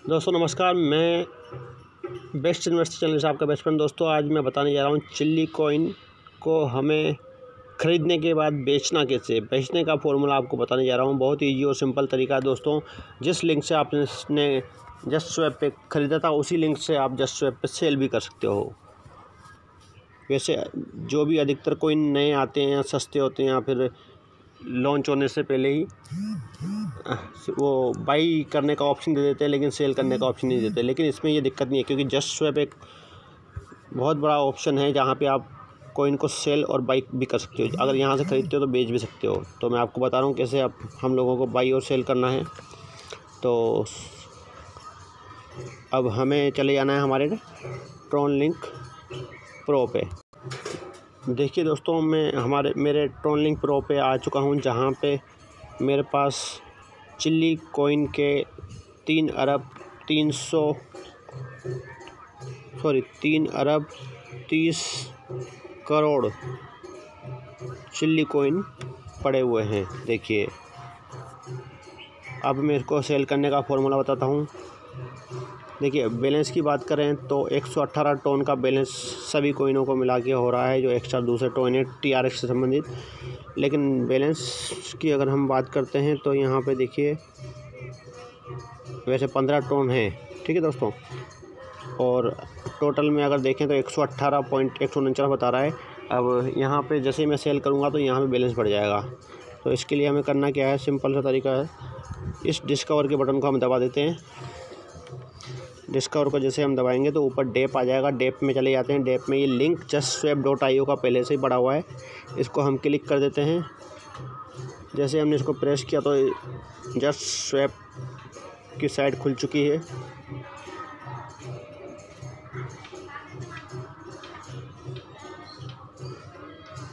दोस्तों नमस्कार, मैं बेस्ट इन्वेस्टर चैनल से आपका बेस्ट फ्रेंड। दोस्तों आज मैं बताने जा रहा हूँ चिल्ली कॉइन को हमें ख़रीदने के बाद बेचना कैसे, बेचने का फॉर्मूला आपको बताने जा रहा हूँ। बहुत ईजी और सिंपल तरीका है दोस्तों। जिस लिंक से आपने जस्ट स्वैप पे ख़रीदा था उसी लिंक से आप जस्ट स्वैप पे सेल भी कर सकते हो। वैसे जो भी अधिकतर कॉइन नए आते हैं, सस्ते होते हैं या फिर लॉन्च होने से पहले ही वो बाई करने का ऑप्शन दे देते हैं, लेकिन सेल करने का ऑप्शन नहीं देते। लेकिन इसमें ये दिक्कत नहीं है, क्योंकि जस्ट स्वैप एक बहुत बड़ा ऑप्शन है जहाँ पे आप कॉइन को सेल और बाई भी कर सकते हो। अगर यहाँ से ख़रीदते हो तो बेच भी सकते हो। तो मैं आपको बता रहा हूँ कैसे आप हम लोगों को बाई और सेल करना है। तो अब हमें चले जाना है हमारे ट्रॉन लिंक प्रो पे। देखिए दोस्तों, मैं मेरे ट्रॉन लिंक प्रो पे आ चुका हूँ, जहाँ पे मेरे पास चिल्ली कॉइन के 3 अरब 30 करोड़ चिल्ली कॉइन पड़े हुए हैं। देखिए, अब मैं इसको सेल करने का फॉर्मूला बताता हूँ। देखिए, बैलेंस की बात करें तो 118 टोन का बैलेंस सभी कॉइनों को मिला के हो रहा है, जो एक्स्ट्रा दूसरे टोन है TRX से संबंधित। लेकिन बैलेंस की अगर हम बात करते हैं तो यहाँ पे देखिए वैसे 15 टोन है, ठीक है दोस्तों। और टोटल में अगर देखें तो 118.149 बता रहा है। अब यहाँ पे जैसे ही मैं सेल करूँगा तो यहाँ पे बैलेंस बढ़ जाएगा। तो इसके लिए हमें करना क्या है, सिंपल सा तरीका है। इस डिस्कवर के बटन को हम दबा देते हैं। डिस्कवर को जैसे हम दबाएंगे तो ऊपर डेप आ जाएगा। डेप में चले जाते हैं। डेप में ये लिंक justswap.io का पहले से ही पड़ा हुआ है, इसको हम क्लिक कर देते हैं। जैसे हमने इसको प्रेस किया तो जस्ट स्वैप की साइट खुल चुकी है।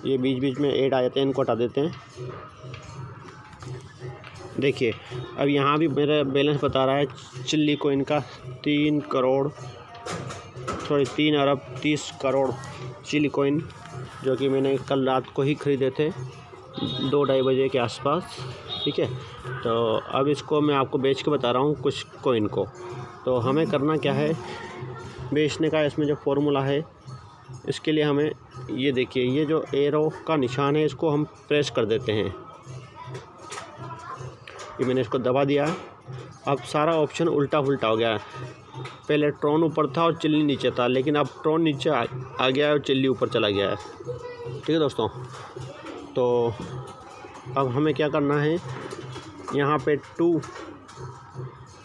ये बीच बीच में ऐड आ जाते हैं, इनको हटा देते हैं। देखिए, अब यहाँ भी मेरा बैलेंस बता रहा है चिल्ली कॉइन का 3 अरब 30 करोड़ चिल्ली कॉइन, जो कि मैंने कल रात को ही ख़रीदे थे 2-2:30 बजे के आसपास, ठीक है। तो अब इसको मैं आपको बेच के बता रहा हूँ कुछ कॉइन को। तो हमें करना क्या है बेचने का, इसमें जो फॉर्मूला है इसके लिए हमें ये देखिए, ये जो एरो का निशान है इसको हम प्रेस कर देते हैं। ये मैंने इसको दबा दिया है। अब सारा ऑप्शन उल्टा पुल्टा हो गया है। पहले ट्रॉन ऊपर था और चिल्ली नीचे था, लेकिन अब ट्रॉन नीचे आ गया है और चिल्ली ऊपर चला गया है, ठीक है दोस्तों। तो अब हमें क्या करना है, यहाँ पे 2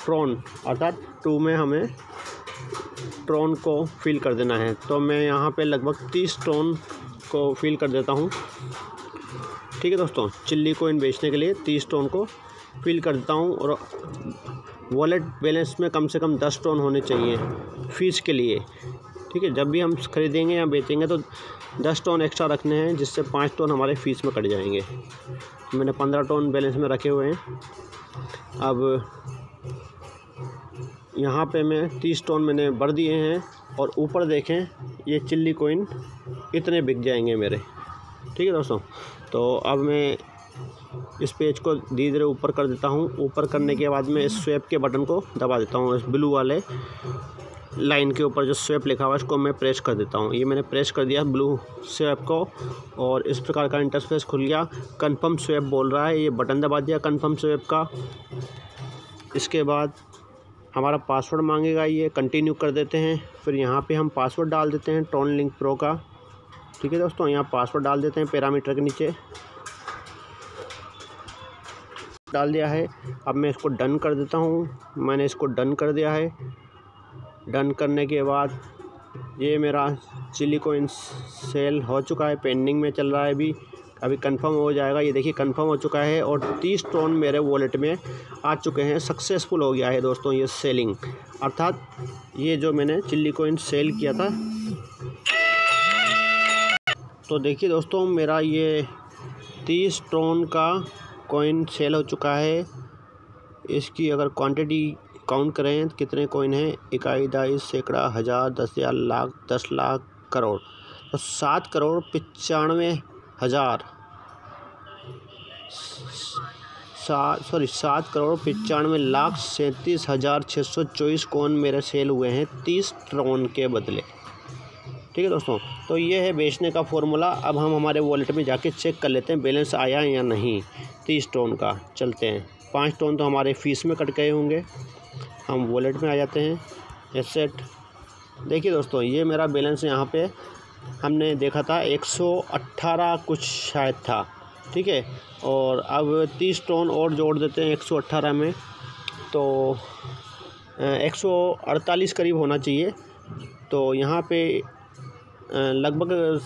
ट्रॉन अर्थात 2 में हमें ट्रॉन को फिल कर देना है। तो मैं यहाँ पे लगभग 30 ट्रॉन को फिल कर देता हूँ, ठीक है दोस्तों। चिल्ली कॉइन बेचने के लिए 30 ट्रॉन को फिल कर देता हूँ। और वॉलेट बैलेंस में कम से कम 10 टोन होने चाहिए फ़ीस के लिए, ठीक है। जब भी हम ख़रीदेंगे या बेचेंगे तो 10 टोन एक्स्ट्रा रखने हैं, जिससे 5 टोन हमारे फ़ीस में कट जाएंगे। मैंने 15 टोन बैलेंस में रखे हुए हैं। अब यहाँ पे मैं 30 टोन मैंने भर दिए हैं। और ऊपर देखें, ये चिल्ली कॉइन इतने बिक जाएंगे मेरे, ठीक है दोस्तों। तो अब मैं इस पेज को धीरे धीरे ऊपर कर देता हूँ। ऊपर करने के बाद में इस स्वैप के बटन को दबा देता हूँ। इस ब्लू वाले लाइन के ऊपर जो स्वैप लिखा हुआ है इसको मैं प्रेस कर देता हूँ। ये मैंने प्रेस कर दिया ब्लू स्वैप को, और इस प्रकार का इंटरफेस खुल गया। कंफर्म स्वैप बोल रहा है, ये बटन दबा दिया कंफर्म स्वैप का। इसके बाद हमारा पासवर्ड मांगेगा, ये कंटिन्यू कर देते हैं। फिर यहाँ पर हम पासवर्ड डाल देते हैं ट्रॉन लिंक प्रो का, ठीक है दोस्तों। यहाँ पासवर्ड डाल देते हैं पैरामीटर के नीचे, डाल दिया है। अब मैं इसको डन कर देता हूँ। मैंने इसको डन कर दिया है। डन करने के बाद ये मेरा चिल्ली कॉइन सेल हो चुका है, पेंडिंग में चल रहा है अभी कंफर्म हो जाएगा। ये देखिए कंफर्म हो चुका है और 30 टोन मेरे वॉलेट में आ चुके हैं। सक्सेसफुल हो गया है दोस्तों ये सेलिंग, अर्थात ये जो मैंने चिल्ली कॉइन सेल किया था। तो देखिए दोस्तों, मेरा ये 30 टोन का कॉइन सेल हो चुका है। इसकी अगर क्वांटिटी काउंट करें कितने कॉइन हैं, इकाई, दाई, सैकड़ा, हज़ार, 10,000, लाख, 10 लाख, करोड़, तो 7,95,000 7,95,37,624 कॉइन मेरे सेल हुए हैं 30 ट्रॉन के बदले। ठीक है दोस्तों, तो ये है बेचने का फॉर्मूला। अब हम हमारे वॉलेट में जाके चेक कर लेते हैं बैलेंस आया या नहीं 30 ट्रॉन का। चलते हैं, 5 ट्रॉन तो हमारे फीस में कट गए होंगे। हम वॉलेट में आ जाते हैं, एसेट। देखिए दोस्तों, ये मेरा बैलेंस यहाँ पे हमने देखा था 118 कुछ शायद था। ठीक है, और अब 30 ट्रॉन और जोड़ देते हैं 118 में, तो 148 करीब होना चाहिए। तो यहाँ पे लगभग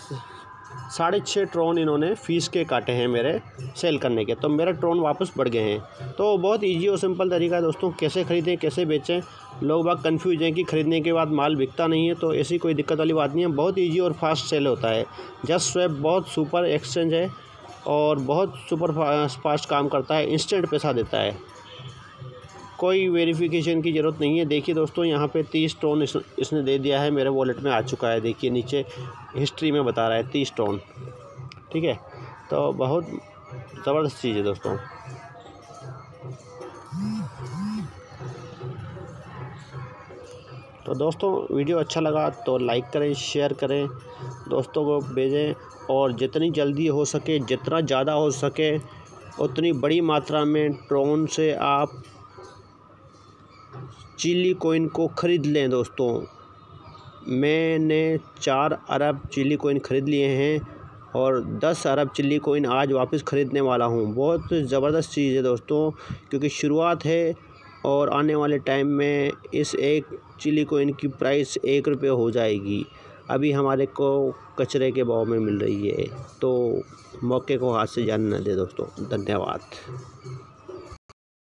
6.5 ट्रॉन इन्होंने फ़ीस के काटे हैं मेरे सेल करने के, तो मेरे ट्रॉन वापस बढ़ गए हैं। तो बहुत इजी और सिंपल तरीका है दोस्तों, कैसे ख़रीदें कैसे बेचें। लोग बाग कन्फ्यूज हैं कि ख़रीदने के बाद माल बिकता नहीं है, तो ऐसी कोई दिक्कत वाली बात नहीं है। बहुत इजी और फास्ट सेल होता है। जस्ट स्वैप बहुत सुपर एक्सचेंज है और बहुत सुपर फास्ट काम करता है, इंस्टेंट पैसा देता है, कोई वेरिफिकेशन की ज़रूरत नहीं है। देखिए दोस्तों, यहाँ पे 30 ट्रॉन इसने दे दिया है, मेरे वॉलेट में आ चुका है। देखिए नीचे हिस्ट्री में बता रहा है 30 ट्रॉन। ठीक है, तो बहुत ज़बरदस्त चीज़ है दोस्तों। तो दोस्तों, वीडियो अच्छा लगा तो लाइक करें, शेयर करें, दोस्तों को भेजें, और जितनी जल्दी हो सके, जितना ज़्यादा हो सके उतनी बड़ी मात्रा में ट्रॉन से आप चिली कॉइन को ख़रीद लें। दोस्तों, मैंने 4 अरब चिली कॉइन ख़रीद लिए हैं और 10 अरब चिली कॉइन आज वापस ख़रीदने वाला हूं। बहुत ज़बरदस्त चीज़ है दोस्तों, क्योंकि शुरुआत है और आने वाले टाइम में इस एक चिली कॉइन की प्राइस 1 रुपये हो जाएगी। अभी हमारे को कचरे के भाव में मिल रही है, तो मौके को हाथ से जाने न दे दोस्तों। धन्यवाद।